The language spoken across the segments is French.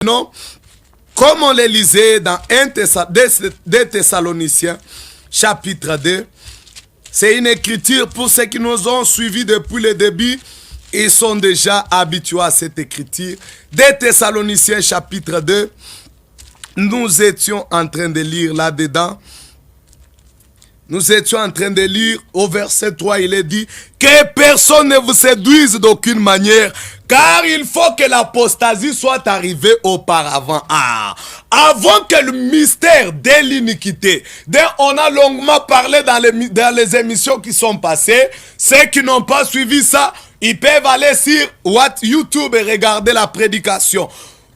Non, comme on le lisait dans 2 Thessaloniciens, chapitre 2, c'est une écriture pour ceux qui nous ont suivis depuis le début. Ils sont déjà habitués à cette écriture. 2 Thessaloniciens, chapitre 2, nous étions en train de lire là-dedans. Nous étions en train de lire au verset 3, il est dit que personne ne vous séduise d'aucune manière, car il faut que l'apostasie soit arrivée auparavant. Avant que le mystère de l'iniquité, on a longuement parlé dans les émissions qui sont passées. Ceux qui n'ont pas suivi ça, ils peuvent aller sur YouTube et regarder la prédication.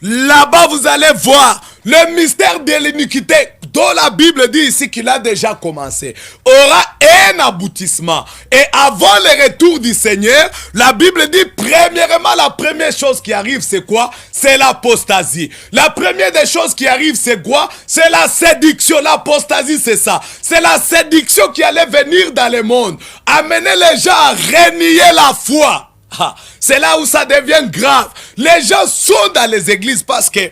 Là-bas, vous allez voir le mystère de l'iniquité dont la Bible dit ici qu'il a déjà commencé, aura un aboutissement. Et avant le retour du Seigneur, la Bible dit, premièrement, la première chose qui arrive, c'est quoi? C'est l'apostasie. La première des choses qui arrive, c'est quoi? C'est la séduction. L'apostasie, c'est ça. C'est la séduction qui allait venir dans le monde. Amener les gens à renier la foi. C'est là où ça devient grave. Les gens sont dans les églises parce que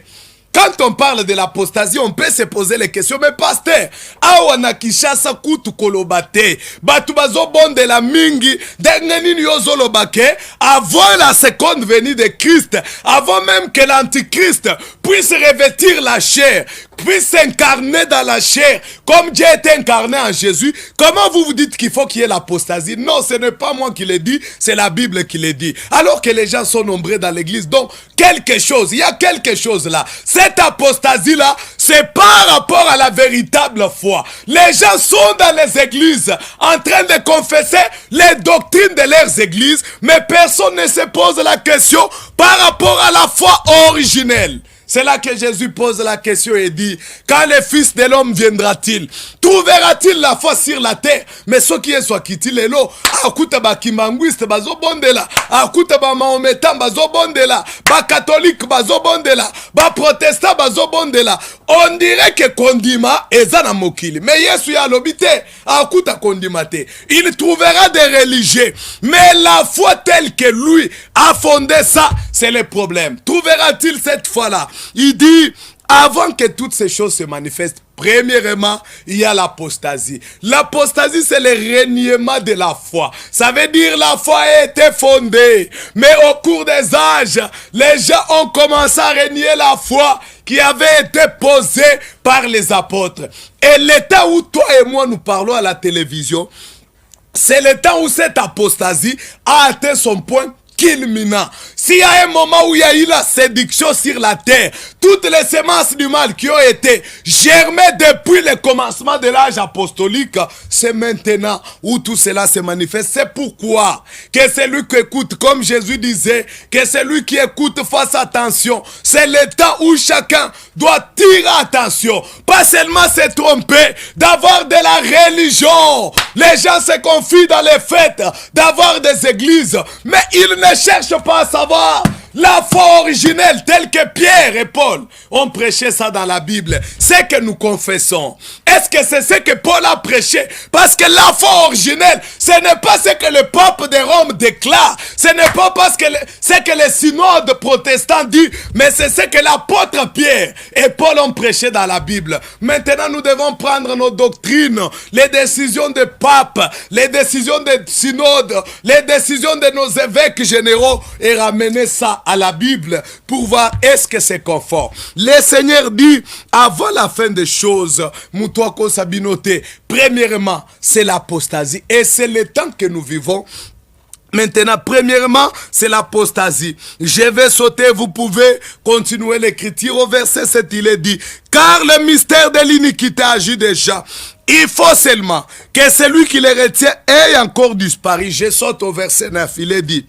quand on parle de l'apostasie, on peut se poser les questions. Mais pasteur, awana kishasa kutu kolobate, batu bazo bonde la mingi, dengenini yozolobake, avant la seconde venue de Christ, avant même que l'antichrist puisse revêtir la chair, puisse s'incarner dans la chair, comme Dieu est incarné en Jésus. Comment vous vous dites qu'il faut qu'il y ait l'apostasie? Non, ce n'est pas moi qui l'ai dit, c'est la Bible qui l'ai dit. Alors que les gens sont nombreux dans l'église, donc quelque chose, il y a quelque chose là. Cette apostasie-là, c'est par rapport à la véritable foi. Les gens sont dans les églises en train de confesser les doctrines de leurs églises, mais personne ne se pose la question par rapport à la foi originelle. C'est là que Jésus pose la question et dit, quand le Fils de l'homme viendra-t-il? Trouvera-t-il la foi sur la terre? Mais ce qui est soit qu'il est là, akuta ba kimangwiste bazo bondela, akuta ba mahometan bazo bondela, ba catholique bazo bondela, ba protestant bazo bondela. On dirait que kondima ezana mokili. Mais Yesu ya lobite, akuta kondima te. Il trouvera des religieux, mais la foi telle que lui a fondé ça, c'est le problème. Trouvera-t-il cette foi-là? Il dit, avant que toutes ces choses se manifestent, premièrement, il y a l'apostasie. L'apostasie, c'est le reniement de la foi. Ça veut dire la foi a été fondée. Mais au cours des âges, les gens ont commencé à renier la foi qui avait été posée par les apôtres. Et l'état où toi et moi nous parlons à la télévision, c'est le temps où cette apostasie a atteint son point culminant. S'il y a un moment où il y a eu la séduction sur la terre, toutes les semences du mal qui ont été germées depuis le commencement de l'âge apostolique, c'est maintenant où tout cela se manifeste. C'est pourquoi que celui qui écoute, comme Jésus disait, que celui qui écoute fasse attention. C'est le temps où chacun doit tirer attention. Pas seulement se tromper d'avoir de la religion. Les gens se confient dans les fêtes d'avoir des églises, mais ils ne cherchent pas à savoir la foi originelle telle que Pierre et Paul ont prêché ça dans la Bible. C'est que nous confessons. Est-ce que c'est ce que Paul a prêché? Parce que la foi originelle, ce n'est pas ce que le pape de Rome déclare. Ce n'est pas parce que ce que les synodes protestants disent, mais c'est ce que l'apôtre Pierre et Paul ont prêché dans la Bible. Maintenant, nous devons prendre nos doctrines, les décisions des papes, les décisions des synodes, les décisions de nos évêques généraux et ramener ça à la Bible pour voir est-ce que c'est conforme. Le Seigneur dit, avant la fin des choses, Moutouako Sabinoté, premièrement, c'est l'apostasie. Et c'est le temps que nous vivons. Maintenant, premièrement, c'est l'apostasie. Je vais sauter, vous pouvez continuer l'écriture. Au verset 7, il est dit, car le mystère de l'iniquité agit déjà. Il faut seulement que celui qui le retient ait encore disparu. Je saute au verset 9, il est dit,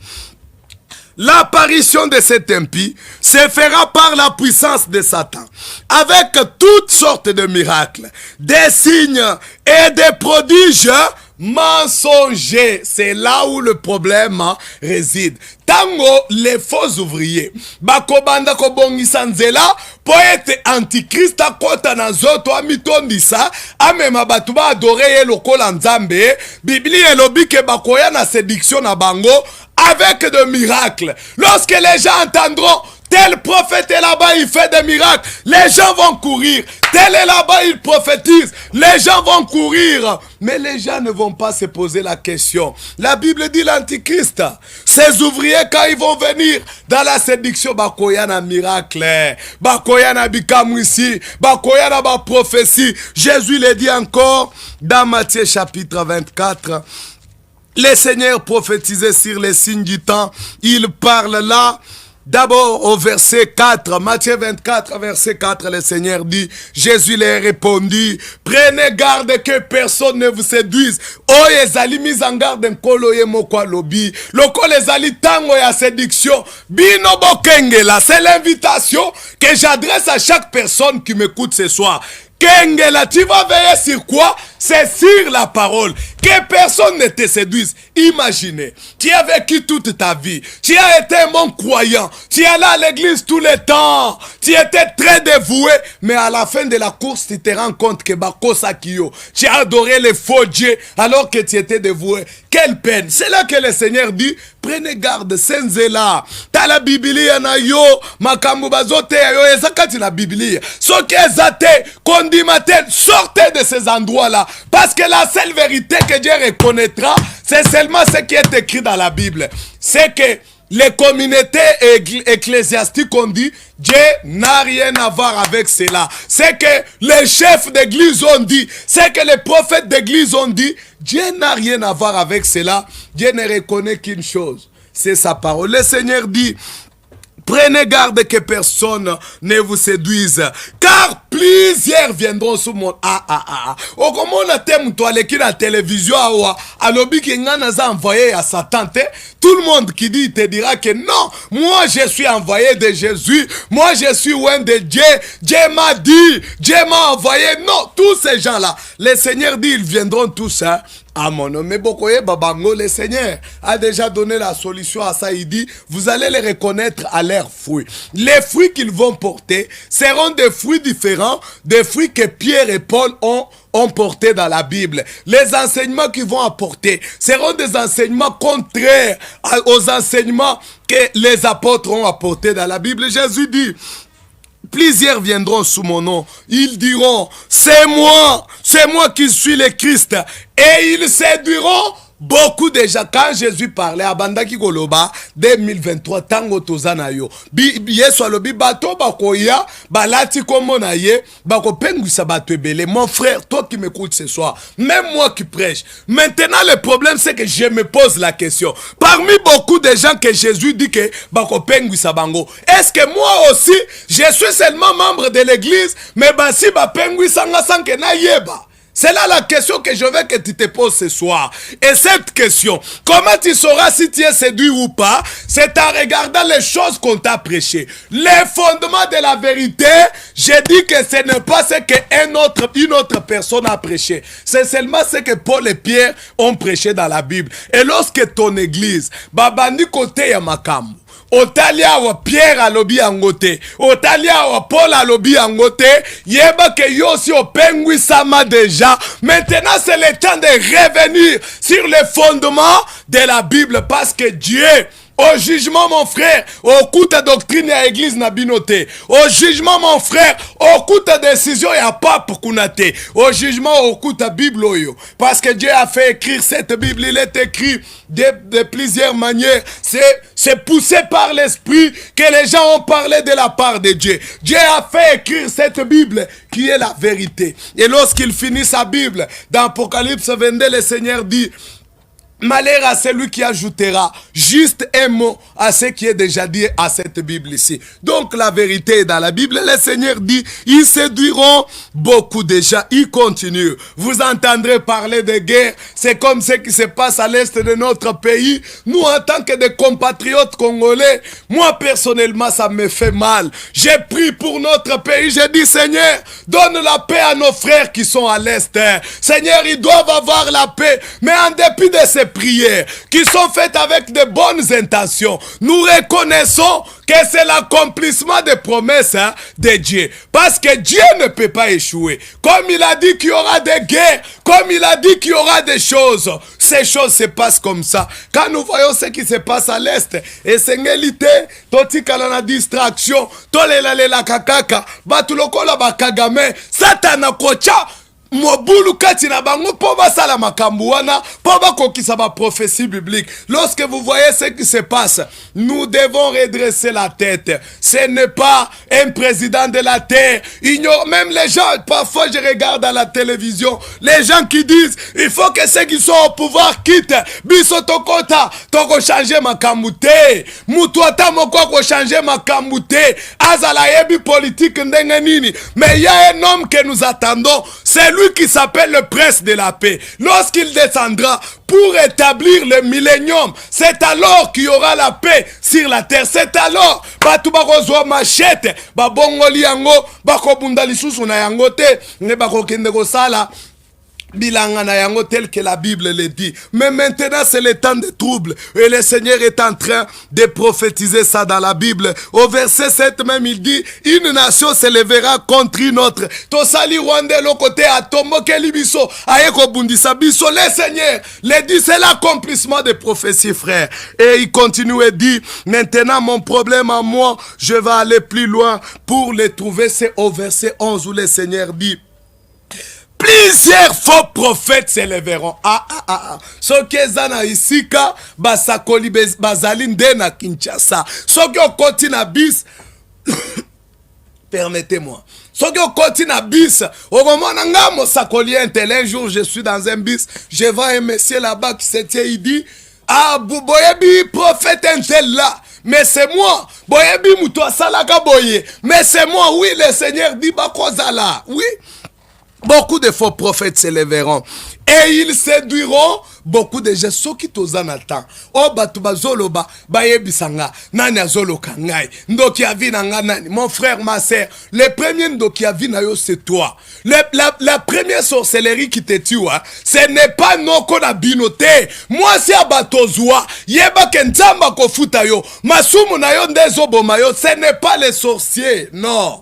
l'apparition de cet impie se fera par la puissance de Satan, avec toutes sortes de miracles, des signes et des prodiges mensongers. C'est là où le problème réside. Tango les faux ouvriers bakobanda kobongisa nzela po ete antichrist akota na nzoto amitondisa amema batu ba adore ye lokola nzambe. Biblia elobi ke bakoya na séduction na bango avec de miracles. Lorsque les gens entendront tel prophète est là-bas, il fait des miracles, les gens vont courir. Tel est là-bas, il prophétise, les gens vont courir. Mais les gens ne vont pas se poser la question. La Bible dit l'antichrist, ces ouvriers quand ils vont venir dans la séduction, bakoya na miracle, bakoya na bikamwisi, bakoya na ba prophétie. Jésus le dit encore dans Matthieu chapitre 24. Le Seigneur prophétisait sur les signes du temps. Il parle là. D'abord au verset 4, Matthieu 24, verset 4, le Seigneur dit, Jésus leur répondit, prenez garde que personne ne vous séduise. Oh, ezali mis en garde nkolo ye moko lobi. Loko ezali tango ya séduction. Bino bokengela, c'est l'invitation que j'adresse à chaque personne qui m'écoute ce soir. Kengela, tu vas veiller sur quoi? C'est sur la parole. Que personne ne te séduise. Imaginez, tu as vécu toute ta vie. Tu as été un bon croyant. Tu es allé à l'église tout le temps. Tu étais très dévoué. Mais à la fin de la course, tu te rends compte que Bakosa Kiyo, tu as adoré les faux dieux alors que tu étais dévoué. Quelle peine. C'est là que le Seigneur dit, prenez garde, senzela. T'as la Biblia na yo, makambu bazote yo, ezakati la Biblia. So que ezate, kondimaten, sortez de ces endroits-là. Parce que la seule vérité que Dieu reconnaîtra, c'est seulement ce qui est écrit dans la Bible. C'est que les communautés ecclésiastiques ont dit, Dieu n'a rien à voir avec cela. C'est que les chefs d'église ont dit, c'est que les prophètes d'église ont dit, Dieu n'a rien à voir avec cela. Dieu ne reconnaît qu'une chose, c'est sa parole. Le Seigneur dit, prenez garde que personne ne vous séduise, car plusieurs viendront sur mon au comment on a thème toi les qui la télévision à l'objet qui n'a envoyé à Satan. Tout le monde qui dit te dira que non, moi je suis envoyé de Jésus, moi je suis loin de Dieu, Dieu m'a dit, Dieu m'a envoyé. Non, tous ces gens là, le Seigneur dit ils viendront tous à mon nom. Mais Bokoye Babango, le Seigneur a déjà donné la solution à ça. Il dit, vous allez les reconnaître à leurs fruits. Les fruits qu'ils vont porter seront des fruits différents des fruits que Pierre et Paul ont portés dans la Bible. Les enseignements qu'ils vont apporter seront des enseignements contraires aux enseignements que les apôtres ont apportés dans la Bible. Jésus dit, plusieurs viendront sous mon nom. Ils diront, c'est moi qui suis le Christ. Et ils séduiront beaucoup déjà. Quand Jésus parlait à Bandaki Goloba 2023, tango tozana yo. Yesu alobi bato bakoya, balati komona ye, bako penguisa bato ebele. Mon frère, toi qui m'écoutes ce soir, même moi qui prêche. Maintenant le problème c'est que je me pose la question. Parmi beaucoup de gens que Jésus dit que bako penguisa bango, est-ce que moi aussi je suis seulement membre de l'église, mais basi ba penguisa nga sanke na yeba? C'est là la question que je veux que tu te poses ce soir. Et cette question, comment tu sauras si tu es séduit ou pas? C'est en regardant les choses qu'on t'a prêchées. Les fondements de la vérité, j'ai dit que ce n'est pas ce qu'une autre personne a prêché. C'est seulement ce que Paul et Pierre ont prêché dans la Bible. Et lorsque ton église, babandi côté ya makamu, Otalia wa Pierre alobi angote, Otalia wa Paul alobi angote, yeba ke yo si opengwi sama déjà. Maintenant c'est le temps de revenir sur les fondements de la Bible parce que Dieu, au jugement mon frère, au coup de doctrine à l'église na binote. Au jugement mon frère, au coup de décision ya pape kunate. Au jugement au coup de Bible yo. Parce que Dieu a fait écrire cette Bible, il est écrit de plusieurs manières. C'est poussé par l'esprit que les gens ont parlé de la part de Dieu. Dieu a fait écrire cette Bible qui est la vérité. Et lorsqu'il finit sa Bible, dans Apocalypse 22, le Seigneur dit, malheur à celui qui ajoutera juste un mot à ce qui est déjà dit à cette Bible ici. Donc la vérité est dans la Bible. Le Seigneur dit, ils séduiront beaucoup de gens. Il continue. Vous entendrez parler de guerre. C'est comme ce qui se passe à l'est de notre pays. Nous, en tant que des compatriotes congolais, moi personnellement, ça me fait mal. J'ai prié pour notre pays. J'ai dit, Seigneur, donne la paix à nos frères qui sont à l'est. Seigneur, ils doivent avoir la paix. Mais en dépit de ces prières qui sont faites avec de bonnes intentions, nous reconnaissons que c'est l'accomplissement des promesses de Dieu. Parce que Dieu ne peut pas échouer. Comme il a dit qu'il y aura des guerres, comme il a dit qu'il y aura des choses, ces choses se passent comme ça. Quand nous voyons ce qui se passe à l'Est, et c'est ngélité, totikala na distraction, tolela kakaka, batulokola bakagame, satana kocha, mobulu kati na bango po basala makambo wana po bakokisa ba prophétie biblique. Lorsque vous voyez ce qui se passe, nous devons redresser la tête. Ce n'est pas un président de la terre. Même les gens, parfois je regarde à la télévision, les gens qui disent il faut que ceux qui sont au pouvoir quittent. Biso tokota toko changer makambo te. Mutu ata moko ko changer makambo te. Azala yebi politique ndenge nini. Mais il y a un homme que nous attendons, c'est lui qui s'appelle le prince de la paix. Lorsqu'il descendra pour établir le millénium, c'est alors qu'il y aura la paix sur la terre. C'est alors batu bakozwa machete babongoli yango bakobunda lisusu na yango te ne bakokende kosala bilanga na yango tel que la Bible le dit. Mais maintenant c'est le temps de trouble et le Seigneur est en train de prophétiser ça dans la Bible. Au verset 7 même il dit une nation se lèvera contre une autre. Tosali Rwanda le côté à Tomokeli biso ayeko bundisa biso. Le Seigneur le dit, c'est l'accomplissement des prophéties, frère. Et il continue et dit maintenant mon problème à moi, je vais aller plus loin pour le trouver. C'est au verset 11 où le Seigneur dit plusieurs faux prophètes se lèveront. Soki ezana isika basakoli bazali nde na Kinshasa. Soki okoti na bis permettez-moi. Soki okoti na bis okomona nga mosakoli un jour je suis dans un bis, je vois un monsieur là-bas qui se tient, il dit boyebi prophète un tel là. Mais c'est moi. Boyebi muto asalaka boye. Mais c'est moi. Oui, le Seigneur dit bakozala. Oui. Beaucoup de faux prophètes se lèveront et ils séduiront beaucoup de gens. Ceux qui t'osent n'attendent. Oh batu bazoloba bayebisanga nani azoloka ngai ndoki avina nani. Mon frère, ma sœur, le premier ndoki avina yo c'est toi. La première sorcellerie qui te tue, ce n'est pas noko na binote. Moi si abatozwa yeba kenzamba kofuta yo masumu na yo ndezo boma yo. Ce n'est pas les sorciers, non.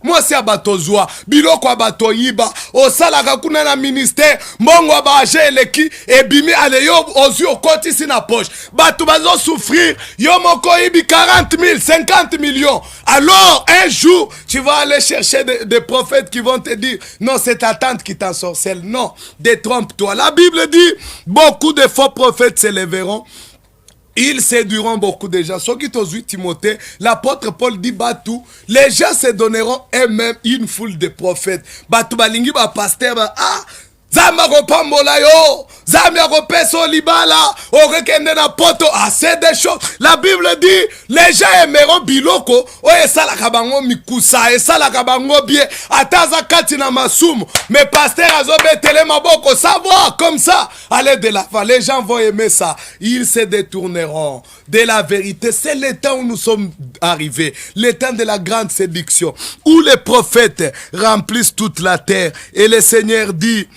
Moi si abatozwa biloko abatoyiba osalaka kuna na ministère mbongo abaje eleki ebimi ale yo ozu okoti si na poche batu bazo souffrir yo moko ibi 40 000 50 millions. Alors un jour tu vas aller chercher des prophètes qui vont te dire non c'est ta tante qui t'ensorcelle. Non, détrompe-toi. La Bible dit beaucoup de faux prophètes se lèveront. Ils séduiront beaucoup de gens. Ceux qui t'ont vu Timothée, l'apôtre Paul dit Batou, les gens se donneront eux-mêmes une foule de prophètes. Batou balingi ba pasteur Zamba kopambola yo, Zamba kopeso libala, okekende na poto, c'est des choses. La Bible dit, les gens aimeront biloko, esala bango mikusa, esala bango bien, ataza kati na masumu, mais pasteur azobe tele maboko, savoir comme ça, aller de l'avant, les gens vont aimer ça, ils se détourneront de la vérité. C'est le temps où nous sommes arrivés, le temps de la grande séduction, où les prophètes remplissent toute la terre, et le Seigneur dit,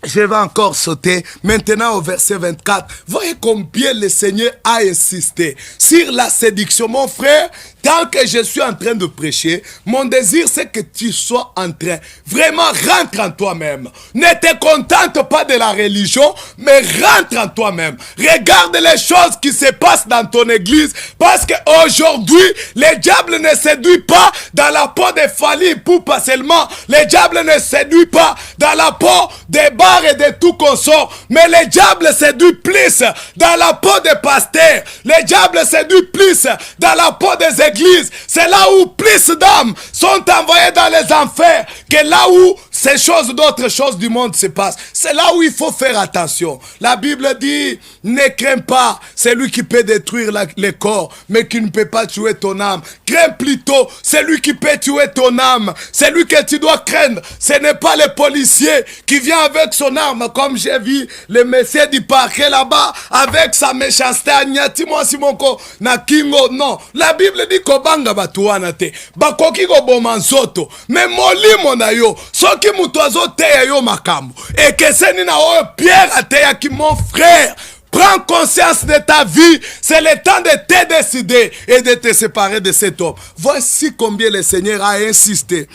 je vais encore sauter maintenant au verset 24. Voyez combien le Seigneur a insisté sur la séduction. Mon frère, tant que je suis en train de prêcher, mon désir c'est que tu sois en train. Vraiment, rentre en toi-même. Ne te contente pas de la religion, mais rentre en toi-même. Regarde les choses qui se passent dans ton église, parce qu'aujourd'hui, le diable ne séduit pas dans la peau des Fally Ipupa seulement. Le diable ne séduit pas dans la peau des bars et de tout consort, mais le diable séduit plus dans la peau des pasteurs. Le diable séduit plus dans la peau des églises. C'est là où plus d'âmes sont envoyées dans les enfers que là où ces choses, d'autres choses du monde se passent. C'est là où il faut faire attention. La Bible dit, ne crains pas celui qui peut détruire le corps, mais qui ne peut pas tuer ton âme. Crains plutôt celui qui peut tuer ton âme. Celui que tu dois craindre, ce n'est pas le policier qui vient avec son arme, comme j'ai vu le monsieur du parquet là-bas, avec sa méchanceté, Agnati Mwasimoko, na Kingo. Non, la Bible dit kobanga batu wana te, bakoki koboma nzoto, me molimo na yo, soki mutu azoteya yo makambo, ekeseni na oyo Pierre ateyaki. Mon frère, prends conscience de ta vie, c'est le temps de te décider et de te séparer de cet homme. Voici combien le Seigneur a insisté.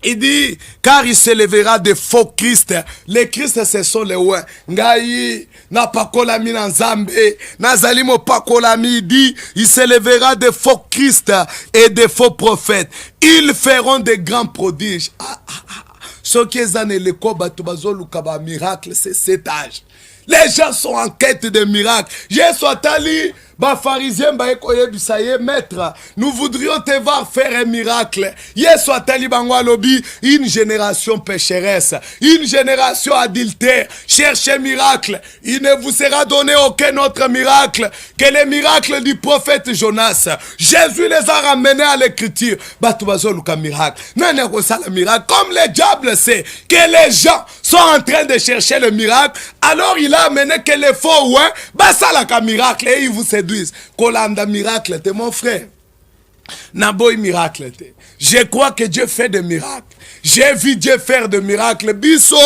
Il dit, car il se lèvera de faux Christ. Les Christ, ce sont les ouins. Ngai, na pakolami na nzambe, na zalimo pakolami, il dit, il se lèvera de faux Christ et de faux prophètes. Ils feront de grands prodiges. Ceux qui ont le combat, miracle, c'est cet âge. Les gens sont en quête de miracles. Jésus Atali, pharisien, maître, nous voudrions te voir faire un miracle. Jésus Atali, lobi, une génération pécheresse, une génération adultère. Cherchez miracle. Il ne vous sera donné aucun autre miracle que les miracles du prophète Jonas. Jésus les a ramenés à l'écriture. Miracle. Comme le diable sait que les gens sont en train de chercher le miracle, alors il a amené que les faux ouins, basalaka miracle et ils vous séduisent. Kolanda miracle, t'es mon frère. Naboy miracle, t'es. Je crois que Dieu fait des miracles. J'ai vu Dieu faire des miracles. Biso,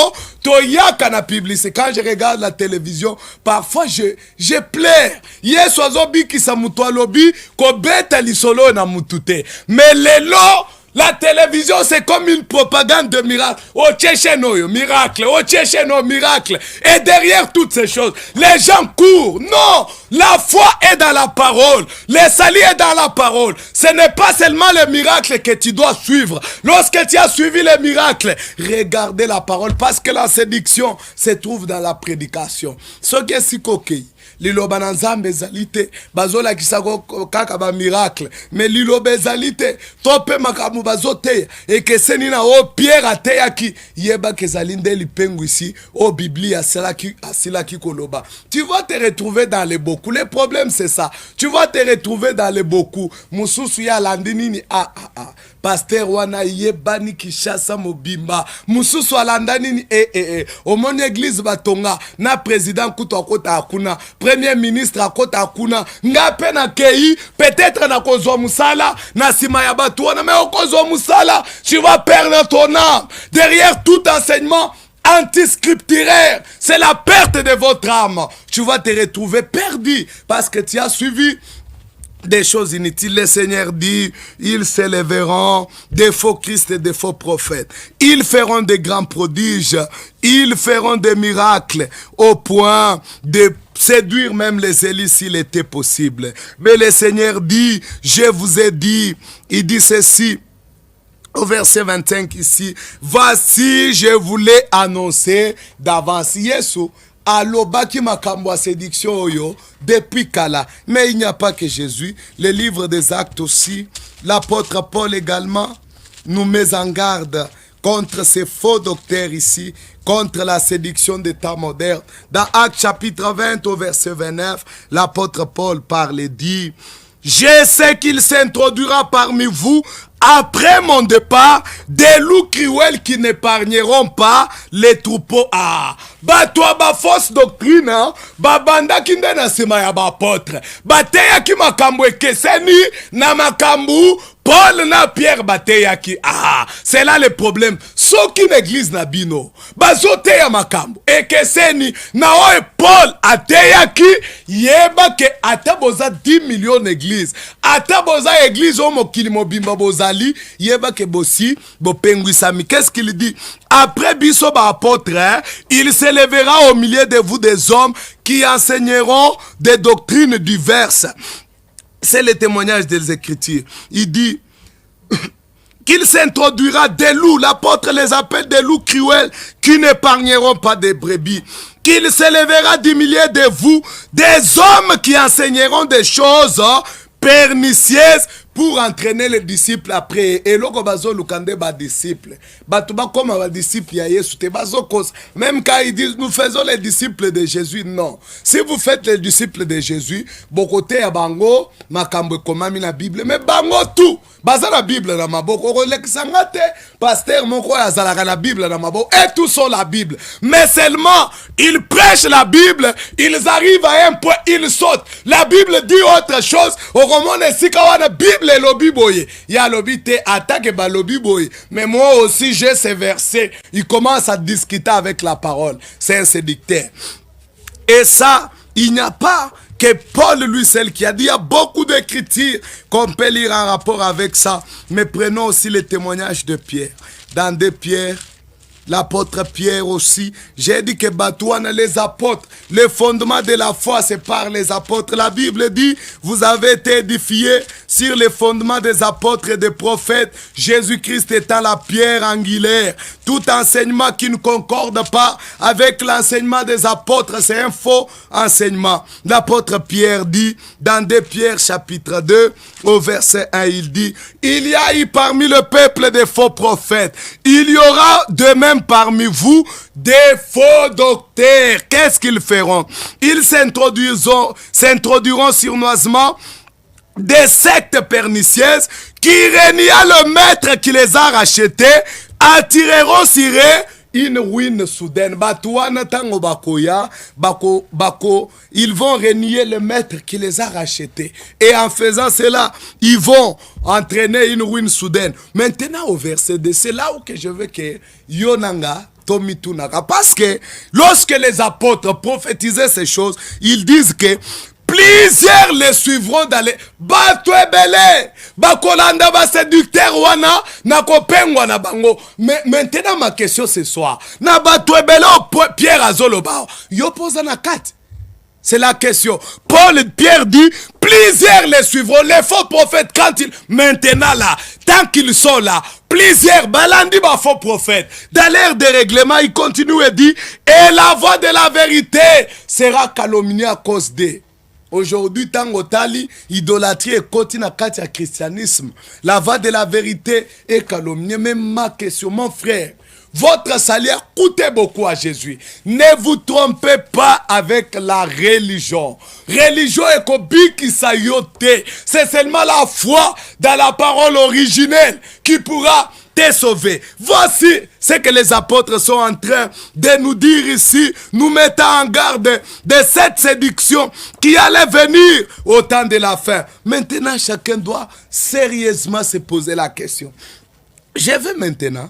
toyaka na publicité. Quand je regarde la télévision, parfois je pleure. Yes, ozobi ki sa mutu alobi, ko beta lisolo na mutute. Mais lelo, la télévision, c'est comme une propagande de miracles. Oh, Tchéchéno, miracle. Oh, Tchéchéno, miracle. Et derrière toutes ces choses, les gens courent. Non, la foi est dans la parole. Le salut est dans la parole. Ce n'est pas seulement le miracle que tu dois suivre. Lorsque tu as suivi le miracle, regardez la parole. Parce que la séduction se trouve dans la prédication. Ce qui est si coquille. Liloba na nzambe ezalite bazola kisako kaka ba miracle mais liloba ezalite tope makamu bazote ekeseni na o Pierre ateyaki yeba kezalinde lipengu ici au Biblia asilaki koloba. Tu vas te retrouver dans les beaucoup. Le problème c'est ça. Tu vas te retrouver dans les beaucoup. Mususu ya landini Pasteur wana yebani kishasa mobimba mususu alandani ni omoni église batonga na président kuto akota akuna premier ministre akota akuna ngape na kei peut-être na kozwa musala na sima ya batu wana mais okozwa musala tu vas perdre ton âme derrière tout enseignement anti-scripturaire, c'est la perte de votre âme. Tu vas te retrouver perdu parce que tu as suivi des choses inutiles. Le Seigneur dit, ils s'élèveront des faux Christ et des faux prophètes. Ils feront des grands prodiges. Ils feront des miracles au point de séduire même les élites s'il était possible. Mais le Seigneur dit, je vous ai dit, il dit ceci, au verset 25 ici, voici, je vous l'ai annoncé d'avance. Yesu, alobaki makambo séduction oyo depuis kala. Mais il n'y a pas que Jésus. Le livre des Actes aussi, l'apôtre Paul également nous met en garde contre ces faux docteurs ici, contre la séduction des temps modernes. Dans Actes chapitre 20 au verset 29, l'apôtre Paul parle et dit, je sais qu'il s'introduira parmi vous après mon départ des loups cruels qui n'épargneront pas les troupeaux. Batwa ba fausse doctrine, banda kinde na sima ya ba apôtre. Bateya ki makambo ekeseni na makambu Paul na Pierre bateyaki. C'est là le problème. Soki l'église na bino, bazoteya makambo ekeseni na oe Paul ateyaki yeba ke ataboza 10 millions d'églises. Ataboza église o mokili mobimba bozali yeba ke bosi bopengwisami. Qu'est-ce qu'il dit? Après biso ba apôtre, il s'élèvera au milieu de vous des hommes qui enseigneront des doctrines diverses. C'est le témoignage des Écritures. Il dit qu'il s'introduira des loups, l'apôtre les appelle des loups cruels qui n'épargneront pas des brebis. Qu'il s'élèvera du milieu de vous des hommes qui enseigneront des choses pernicieuses pour entraîner les disciples après. Et loko bazo lukande ba disciples. Batuba comme ba disciples ya Yesu te bazo cause. Même quand ils disent nous faisons les disciples de Jésus, non. Si vous faites les disciples de Jésus, bokote ya bango makambo komami na Bible, mais bango tout. Baza la Bible na maboko ko lekisangate pasteur moko azalaka la Bible na maboko et tout sont la Bible. Mais seulement ils prêchent la Bible, ils arrivent à un point, ils sautent. La Bible dit autre chose. Au roman de Sikawana Bible Bible lobby boye. Il y a lobby te attaque ba lobby boye. Mais moi aussi j'ai ces versets. Il commence à discuter avec la parole. C'est un séducteur. Et ça, il n'y a pas que Paul lui seul qui a dit. Il y a beaucoup d'écritures qu'on peut lire en rapport avec ça. Mais prenons aussi le témoignage de Pierre. Dans 2 Pierre, l'apôtre Pierre aussi. J'ai dit que Batouana, les apôtres, le fondement de la foi, c'est par les apôtres. La Bible dit, vous avez été édifiés sur les fondements des apôtres et des prophètes, Jésus-Christ étant la pierre angulaire. Tout enseignement qui ne concorde pas avec l'enseignement des apôtres, c'est un faux enseignement. L'apôtre Pierre dit, dans 2 Pierre chapitre 2, au verset 1, il dit, il y a eu parmi le peuple des faux prophètes. Il y aura de même parmi vous des faux docteurs. Qu'est-ce qu'ils feront? Ils s'introduiront sournoisement des sectes pernicieuses qui, régnant le maître qui les a rachetés, attireront sur eux une ruine soudaine. Ils vont renier le maître qui les a rachetés. Et en faisant cela, ils vont entraîner une ruine soudaine. Maintenant au verset 2, c'est là où que je veux que Yonanga Tomitunaka. Parce que lorsque les apôtres prophétisaient ces choses, ils disent que plusieurs les suivront dans les bato ebele bakolanda ba séducteur wana na kopengwa na bango. Mais maintenant ma question ce soir, na bato ebele Pierre azoloba yo posa na kati. C'est la question. Pierre dit, plusieurs les suivront, les faux prophètes quand ils, maintenant là, tant qu'ils sont là, plusieurs, balandi ba faux prophètes. Dans l'ère des règlements, il continue et dit, et la voix de la vérité sera calomniée à cause d'eux. Aujourd'hui, tango tali, idolâtrie et continue à katia christianisme. La voix de la vérité est calomniée. Même ma question, mon frère, votre salaire coûtait beaucoup à Jésus. Ne vous trompez pas avec la religion. Religion est kobiki sayote. C'est seulement la foi dans la parole originelle qui pourra te sauver. Voici ce que les apôtres sont en train de nous dire ici, nous mettant en garde de cette séduction qui allait venir au temps de la fin. Maintenant, chacun doit sérieusement se poser la question. Je veux maintenant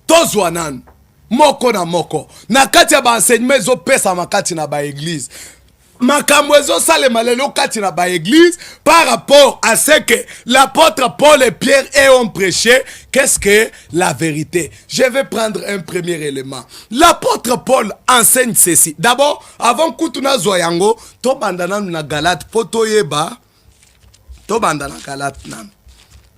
tozwanan moko na moko na kati ya ba enseignement ezo pesa makati na ba église makambo ezo salema lelo kati na ba église par rapport à ce que l'apôtre Paul et Pierre ont prêché. Qu'est-ce que la vérité? Je vais prendre un premier élément. L'apôtre Paul enseigne ceci. D'abord, avant kutuna zoyango to bandana na Galate poto yeba to bandana Galate nan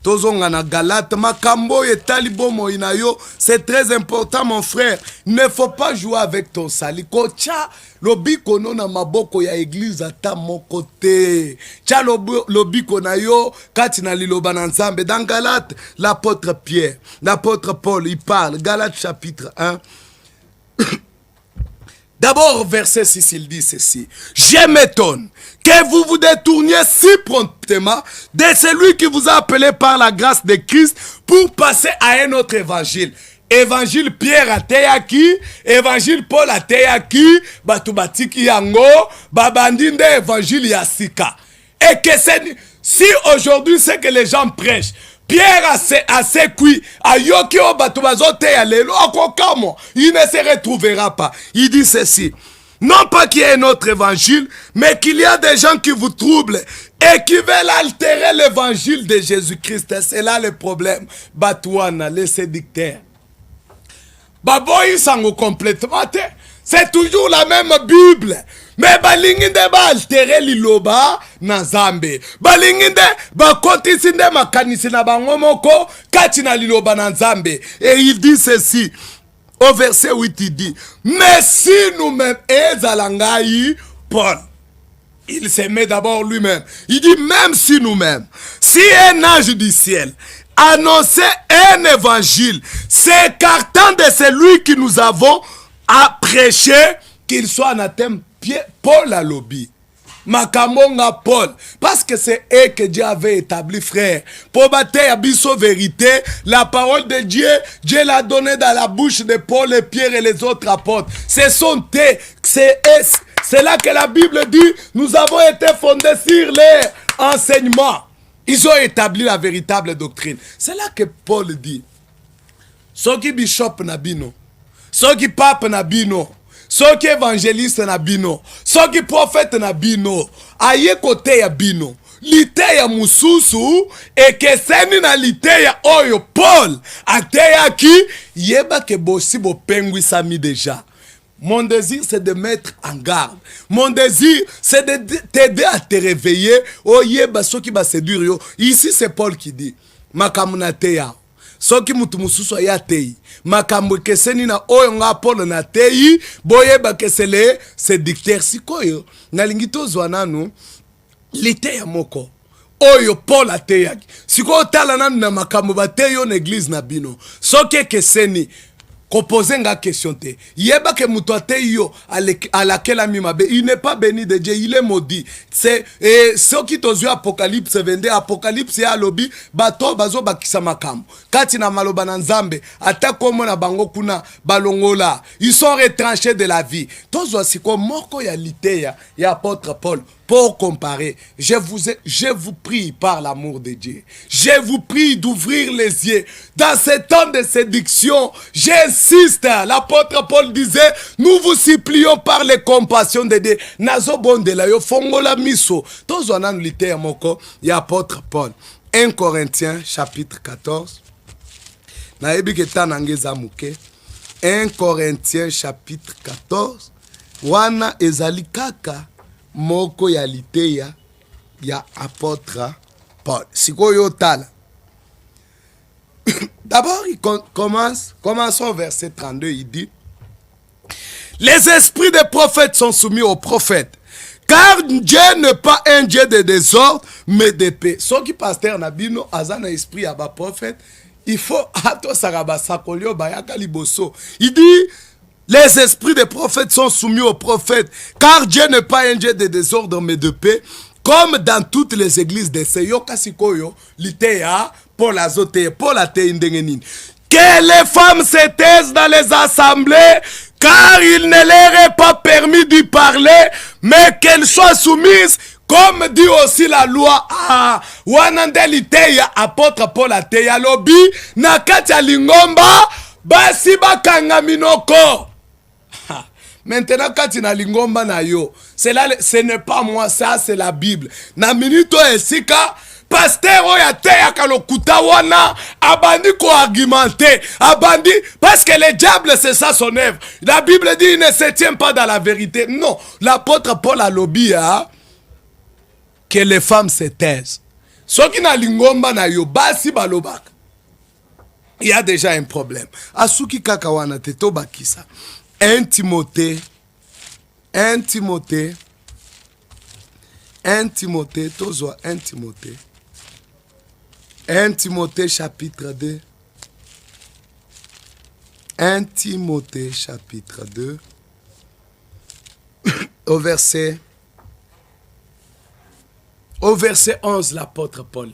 tozonga na Galate makambo etali bomo inayo. C'est très important mon frère. Ne faut pas jouer avec ton sali. Kocha lobi kono na maboko ya église ata moko te. Cha lobi konayo kati na liloba na Nzambe. Dans Galate, l'apôtre Pierre, l'apôtre Paul, il parle. Galate chapitre 1. D'abord, verset 6, il dit ceci. Je m'étonne que vous vous détourniez si promptement de celui qui vous a appelé par la grâce de Christ pour passer à un autre évangile. Évangile Pierre a teyaki, évangile Paul a teyaki, batubatiki yango, babandinde évangile yasika. Et que si aujourd'hui c'est que les gens prêchent, Pierre a sécuit, a yoki o batubazote ya lelo, akokamo, il ne se retrouvera pas. Il dit ceci. Non pas qu'il y ait un autre évangile, mais qu'il y a des gens qui vous troublent et qui veulent altérer l'évangile de Jésus-Christ. C'est là le problème. Batouana, les séducteurs. Baboyi sango complètement. C'est toujours la même Bible. Mais balinginde ba altérer liloba na Nzambe. Balinginde ba kotisinde makanisi na bangomoko kati na liloba na Nzambe. Et il dit ceci. Au verset 8, il dit, mais si nous-mêmes, Ezalangaï, Paul, il se met d'abord lui-même. Il dit, même si nous-mêmes, si un ange du ciel annonçait un évangile, s'écartant de celui que nous avons à prêcher, qu'il soit anathème, Paul a lobby. Makamonga Paul, parce que c'est eux que Dieu avait établi, frère. Pour battre abisso vérité, la parole de Dieu, Dieu l'a donnée dans la bouche de Paul et Pierre et les autres apôtres. Ce sont eux, C'est là que la Bible dit, nous avons été fondés sur les enseignements. Ils ont établi la véritable doctrine. C'est là que Paul dit, ceux qui bishop nabino, ceux qui pape nabino, ceux qui évangéliste nabino, ceux qui prophète nabino, aye côté ya bino, lite ya mususu, ekeseni na lite ya oyo Paul, ateya ki, yeba ke bosi bo pengui sami déjà. Mon désir, c'est de mettre en garde. Mon désir, c'est de t'aider à te réveiller. Oh, yeba, ceux qui va séduire yo. Ici, c'est Paul qui dit, makamuna teya. Ceux qui mutumususu ya tei. Makamwe keseni na oyo nga Paul na tei. Boyeba kesele, c'est dictaire. Si koyo, na lingito zwananu, lite ya moko. Oyo Paul ateyaki. Si koyo tala nanu na makamwe bateyo na église na bino. Ceux qui keseni. Composer nga question te. Yeba ke mutoate yo à laquelle ami mabe. Il n'est pas béni de Dieu, il est maudit. C'est ceux qui t'ont vu Apocalypse 22, Apocalypse ya lobby, bato bazo bakisa makambo. Kati na maloba na nzambe, ata komo na bango kuna balongola. Ils sont retranchés de la vie. Tozo siko moko ya liteya ya apôtre Paul. Pour comparer, je vous prie par l'amour de Dieu. Je vous prie d'ouvrir les yeux. Dans ces temps de séduction, j'insiste, l'apôtre Paul disait, nous vous supplions par les compassions de Dieu. Nazo bonde la yo fongola miso. Tozo anan lite moko ya apôtre Paul. 1 Corinthiens chapitre 14. Na ebi ketanangeza muke. 1 Corinthiens chapitre 14. Wana ezali kaka moko ya liteya ya apôtre Paul. Sikoyo tala. D'abord, il commençons au verset 32, il dit, les esprits des prophètes sont soumis aux prophètes, car Dieu n'est pas un Dieu de désordre, mais de paix. Ceux qui pasteur nabino azana esprit à bas prophète, il faut ato saraba sakolio bayaka liboso. Il dit, les esprits des prophètes sont soumis aux prophètes, car Dieu n'est pas un Dieu de désordre, mais de paix, comme dans toutes les églises de Seyo Kasikoyo, Litea, Paul Azote, Paul Ateindengenin. Que les femmes se taisent dans les assemblées, car il ne leur est pas permis d'y parler, mais qu'elles soient soumises, comme dit aussi la loi. Ah, Wanande Litea, apôtre Paul Ateya Lobi, Nakatia Lingomba, Basiba Kangaminoko. Maintenant, quand tu as lingomba na yo, ce n'est pas moi, ça c'est la Bible. Na minute esika, pasteur oya teya kalokuta wana, abandi ko argumenter, abandi, parce que le diable c'est ça son œuvre. La Bible dit il ne se tient pas dans la vérité. Non, l'apôtre Paul a lobby que les femmes se taisent. Ceux qui na lingomba na yo, basi balobak. Il y a déjà un problème. Asuki kakawana te tobakisa. 1 Timothée, tozo 1 Timothée. 1 Timothée chapitre 2. 1 Timothée chapitre 2. Au verset 11, l'apôtre Paul dit.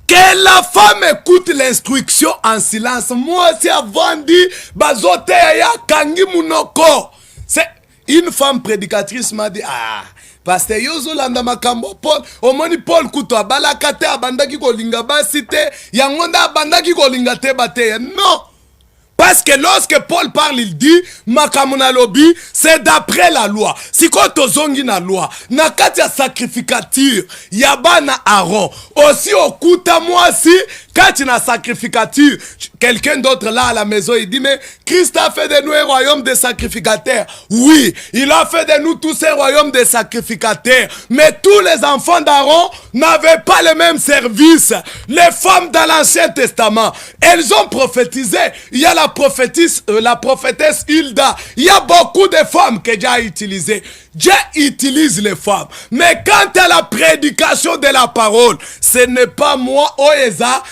Que la femme écoute l'instruction en silence. Moi, c'est avant dit, bazote ya kangi munoko. C'est une femme prédicatrice m'a dit, ah, pasteur Yozo landa makambo Paul, omoni Paul kuto abalakate abandaki kolinga basite, yangonda abandaki kolinga te bate. Non. Parce que lorsque Paul parle, il dit, makamuna lobi, c'est d'après la loi. Si quand tozongi na loi, na kati ya sacrificature, yabana Aaron, aussi au kuta moi si, quand tu as sacrificature, quelqu'un d'autre là à la maison, il dit, mais Christ a fait de nous un royaume de sacrificateurs. Oui, il a fait de nous tous un royaume de sacrificateurs. Mais tous les enfants d'Aaron n'avaient pas le même service. Les femmes dans l'Ancien Testament, elles ont prophétisé. Il y a la prophétesse Hilda. Il y a beaucoup de femmes que Dieu a utilisées. Dieu utilise les femmes. Mais quant à la prédication de la parole, ce n'est pas moi, Oeza,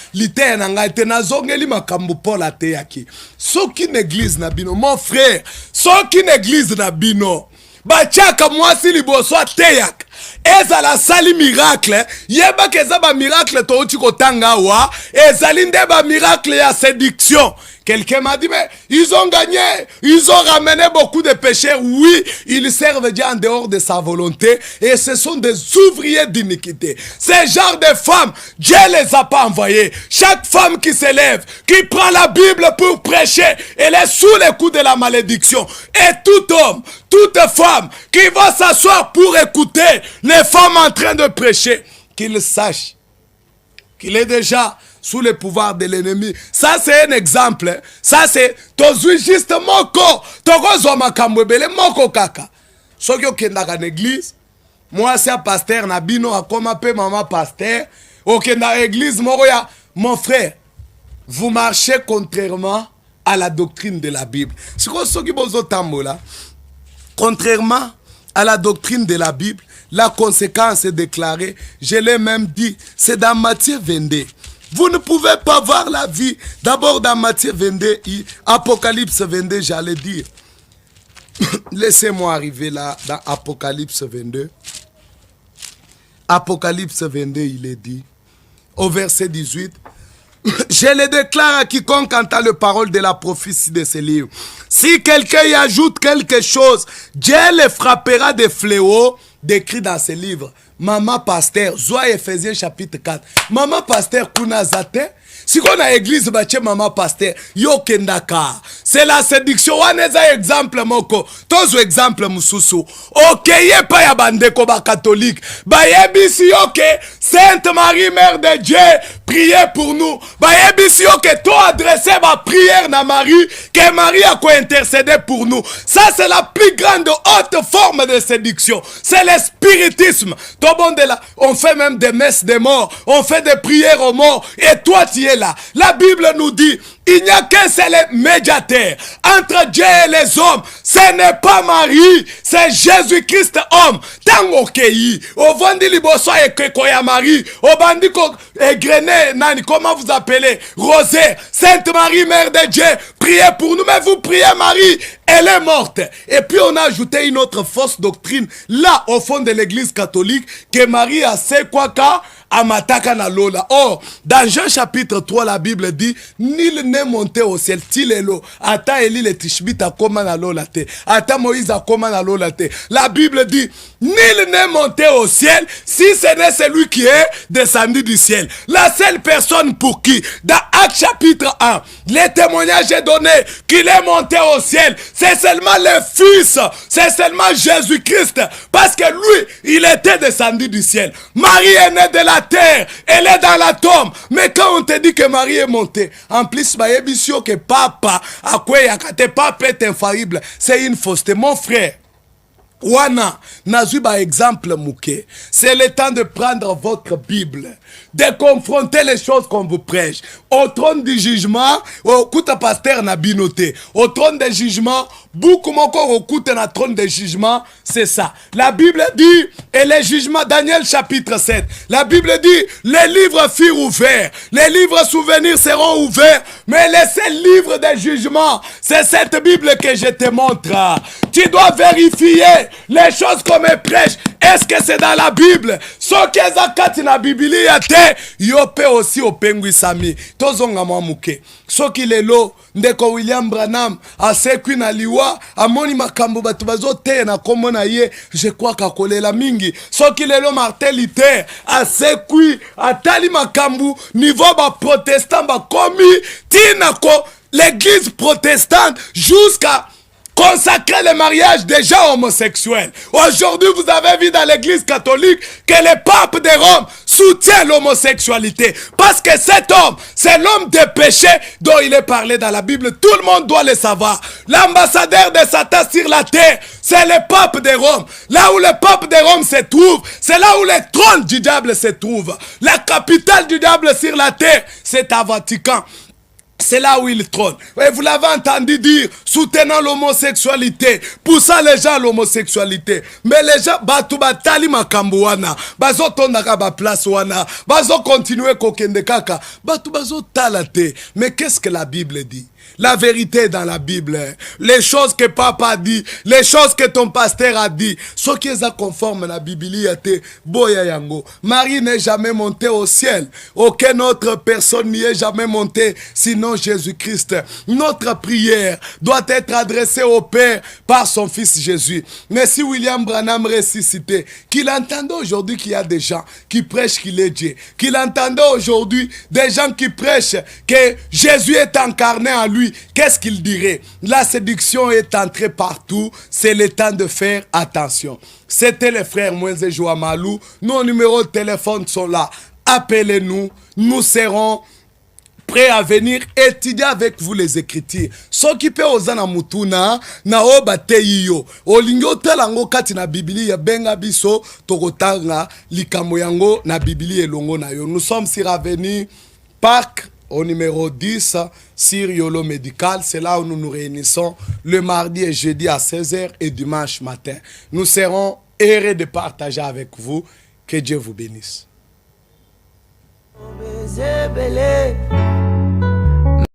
ceux qui négligent Nabino, mon frère, ceux qui négligent Nabino, Bachaka moi si liboso teyak. Eza la sali miracle, yeba keza ba miracle to uchi kotanga wa, ezali nde ba miracle ya séduction. Quelqu'un m'a dit, mais ils ont gagné, ils ont ramené beaucoup de pécheurs. Oui, ils servent Dieu en dehors de sa volonté et ce sont des ouvriers d'iniquité. Ces genres de femmes, Dieu les a pas envoyés. Chaque femme qui s'élève, qui prend la Bible pour prêcher, elle est sous les coups de la malédiction. Et tout homme, toute femme qui va s'asseoir pour écouter les femmes en train de prêcher, qu'il sache qu'il est déjà sous le pouvoir de l'ennemi. Ça, c'est un exemple. Ça, c'est tozui juste moko. Togozo makambwebele moko kaka. Soki okendaka en église, moi, c'est un pasteur, nabino, akoma pe maman pasteur. Okenda église, moko ya, mon frère, vous marchez contrairement à la doctrine de la Bible. Soki bozo tambola, contrairement à la doctrine de la Bible, la conséquence est déclarée, je l'ai même dit, c'est dans Matthieu 22. Vous ne pouvez pas voir la vie. D'abord dans Matthieu 22, Apocalypse 22, j'allais dire. Laissez-moi arriver là, dans Apocalypse 22. Apocalypse 22, il est dit, au verset 18, je le déclare à quiconque entend les paroles de la prophétie de ce livre. Si quelqu'un y ajoute quelque chose, Dieu le frappera de fléaux décrit dans ce livre. Maman pasteur, Zoa Ephésiens chapitre 4. Maman pasteur kuna zate. Si on a église bache maman pasteur, yo kendaka. C'est la séduction. Waneza exemple moko. Tozo exemple mususu. Ok, ye pa ya bandeko ba catholique. Ba yebisi ok. Sainte Marie, Mère de Dieu, priez pour nous. Ba yebisi ok. To adresser ma prière na Marie. Que Marie a quoi intercéder pour nous. Ça c'est la plus grande haute forme de séduction. C'est le spiritisme. On fait même des messes des morts. On fait des prières aux morts. Et toi tu es là. La Bible nous dit, il n'y a qu'un seul médiateur entre Dieu et les hommes. Ce n'est pas Marie, c'est Jésus-Christ homme. Tango kei, au vandi liboso et koya Marie, au bandi ko égrené nani, comment vous appelez, Rosaire, Sainte Marie, Mère de Dieu, priez pour nous, mais vous priez Marie, elle est morte. Et puis on a ajouté une autre fausse doctrine, là au fond de l'église catholique, que Marie a c'est quoi ka amataka na lola. Or, dans Jean chapitre 3, la Bible dit, nul n'est monté au ciel, tilelo, ata Eli le tishbita koma na lola te, ata Moïse a koma na lola te. La Bible dit, nul n'est monté au ciel, si ce n'est celui qui est descendu du ciel. La seule personne pour qui, dans Actes chapitre 1, le témoignage est donné qu'il est monté au ciel, c'est seulement le Fils, c'est seulement Jésus-Christ, parce que lui, il était descendu du ciel. Marie est née de la terre, elle est dans la tombe. Mais quand on te dit que Marie est montée, en plus, que papa, à quoi yakate, papa est infaillible, c'est une fausseté. Mon frère, Wana, Nazuba exemple mouké. C'est le temps de prendre votre Bible, de confronter les choses qu'on vous prêche. Au trône du jugement, au kuta pasteur na binoté. Au trône du jugement, beaucoup moko au kuta na trône du jugement, c'est ça. La Bible dit, et les jugements, Daniel chapitre 7, la Bible dit, les livres furent ouverts, les livres souvenirs seront ouverts, mais les seuls livres de jugement, c'est cette Bible que je te montre. Tu dois vérifier les choses qu'on me prêche. Est-ce que c'est dans la Bible? Ce qui est zakati na Biblia yate, yope aussi au pengui sami. Tozonga mwamuke. Ce qui est lo, ndeko William Branham, a sekwi na liwa, a moni makambo batu bazo te na komona ye, je crois kakole la mingi. Ce qui est lo Martin Luther, a sekwi, a tali makambu, niveau ba protestant ba komi, tina ko, l'église protestante, jusqu'à consacrer le mariage des gens homosexuels. Aujourd'hui, vous avez vu dans l'église catholique que le pape de Rome soutient l'homosexualité. Parce que cet homme, c'est l'homme de péché dont il est parlé dans la Bible. Tout le monde doit le savoir. L'ambassadeur de Satan sur la terre, c'est le pape de Rome. Là où le pape de Rome se trouve, c'est là où le trône du diable se trouve. La capitale du diable sur la terre, c'est à Vatican. C'est là où il trône. Et vous l'avez entendu dire, soutenant l'homosexualité, poussant les gens à l'homosexualité. Mais les gens, batu batali makambu wana, bazo tondaka ba place wana, bazo continuer kokende kaka, batu bazo talate. Mais qu'est-ce que la Bible dit? La vérité est dans la Bible. Les choses que papa a dit, les choses que ton pasteur a dit, ce qui est conforme à la Bible, boya yango. Marie n'est jamais montée au ciel. Aucune autre personne n'y est jamais montée, sinon Jésus-Christ. Notre prière doit être adressée au Père par son Fils Jésus. Mais si William Branham ressuscité, qu'il entendait aujourd'hui qu'il y a des gens qui prêchent qu'il est Dieu, qu'il entendait aujourd'hui des gens qui prêchent que Jésus est incarné en lui, qu'est-ce qu'il dirait? La séduction est entrée partout, c'est le temps de faire attention. C'était les frères Moïse et Joamalou. Nos numéros de téléphone sont là. Appelez-nous, nous serons prêts à venir étudier avec vous les Écritures. Ce qui peut osana mutuna na obate yo. Olingo telango kati na Biblia ya benga biso tokotanga likamo yango na Biblia elongo na yo. Nous sommes sur Avenue Parc au numéro 10 sur Yolo Médical. C'est là où nous nous réunissons le mardi et jeudi à 16h et dimanche matin. Nous serons heureux de partager avec vous. Que Dieu vous bénisse.